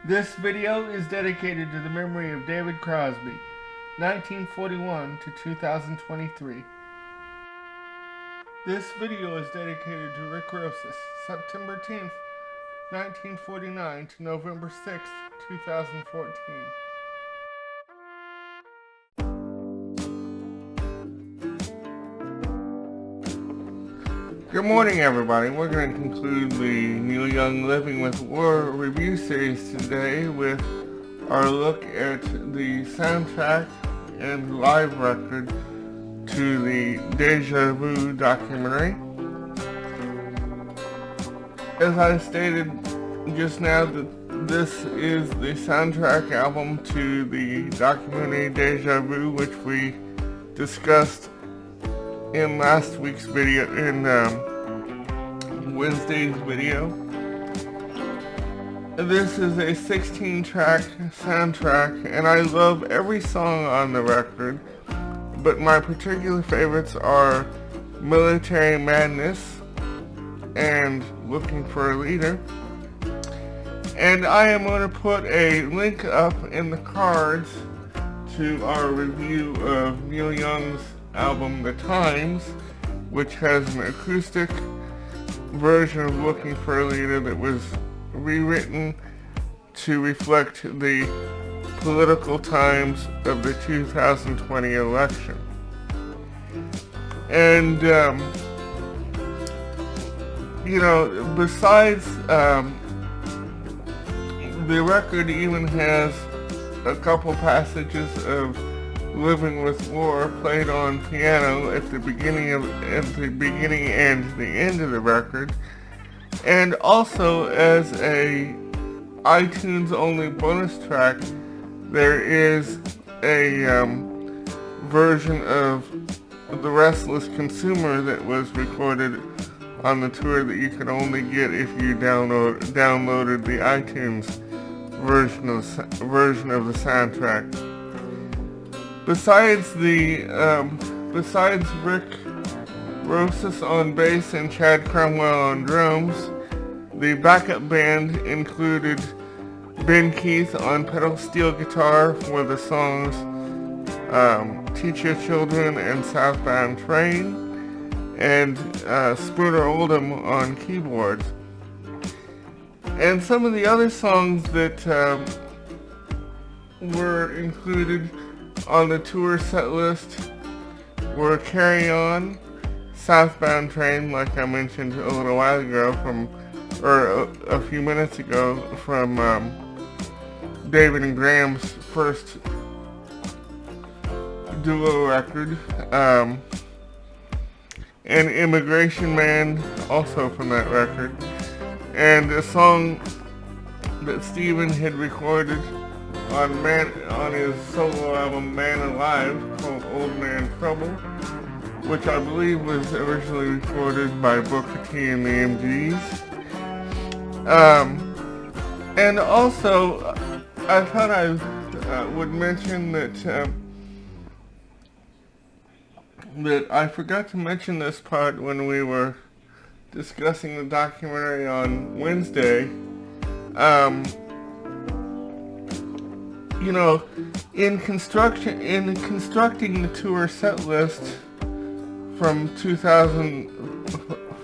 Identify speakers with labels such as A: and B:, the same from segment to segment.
A: This video is dedicated to the memory of David Crosby, 1941 to 2023. This video is dedicated to Rick Rosas, September 10th, 1949 to November 6th, 2014. Good morning, everybody. We're going to conclude the Neil Young Living with War review series today with our look at the soundtrack and live record to the Deja Vu documentary. As I stated just now, this is the soundtrack album to the documentary Deja Vu, which we discussed in last week's video, in Wednesday's video. This is a 16-track soundtrack, and I love every song on the record, but my particular favorites are Military Madness and Looking for a Leader. And I am going to put a link up in the cards to our review of Neil Young's album The Times, which has an acoustic version of Looking for a Leader that was rewritten to reflect the political times of the 2020 election. And besides, the record even has a couple passages of Living with War played on piano at the beginning and the end of the record, and also as a iTunes only bonus track there is a version of The Restless Consumer that was recorded on the tour that you could only get if you downloaded the iTunes version of the soundtrack. Besides Rick Rosas on bass and Chad Cromwell on drums, the backup band included Ben Keith on pedal steel guitar for the songs Teach Your Children and Southbound Train, and Spooner Oldham on keyboards. And some of the other songs that were included on the tour set list were Carry On, Southbound Train, like I mentioned a little while ago a few minutes ago, from David and Graham's first duo record, and Immigration Man, also from that record, and a song that Steven had recorded on his solo album Man Alive, called Old Man Trouble, which I believe was originally recorded by Booker T and the MGs. And also, I thought I would mention that I forgot to mention this part when we were discussing the documentary on Wednesday. In constructing the tour set list from 2000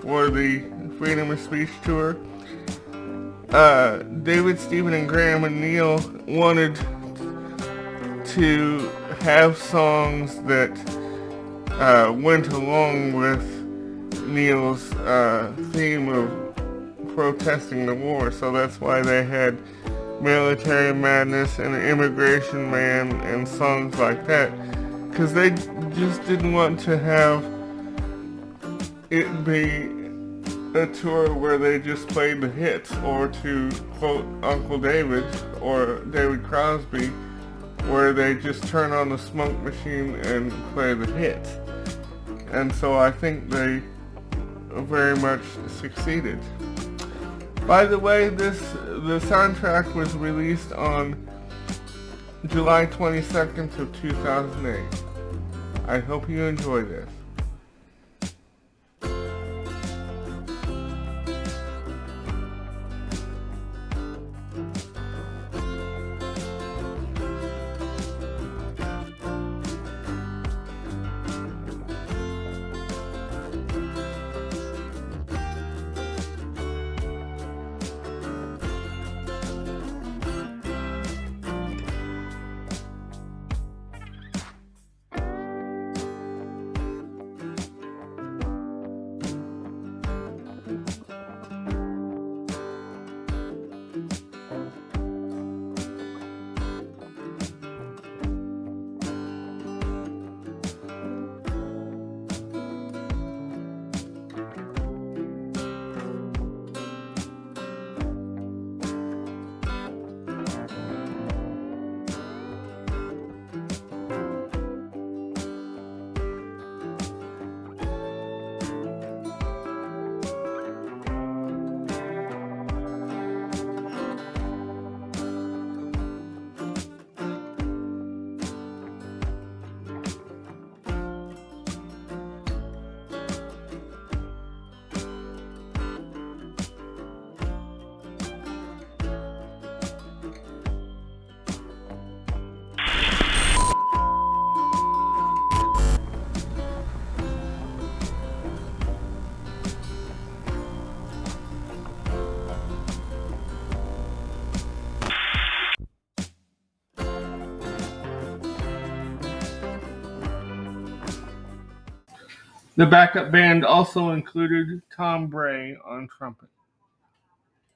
A: for the Freedom of Speech tour, David, Steven, and Graham and Neil wanted to have songs that went along with Neil's theme of protesting the war, so that's why they had Military Madness and Immigration Man and songs like that, because they just didn't want to have it be a tour where they just played the hits, or, to quote Uncle David or David Crosby, where they just turn on the smoke machine and play the hits. And so I think they very much succeeded. By the way, the soundtrack was released on July 22nd of 2008. I hope you enjoy this. The backup band also included Tom Bray on trumpet.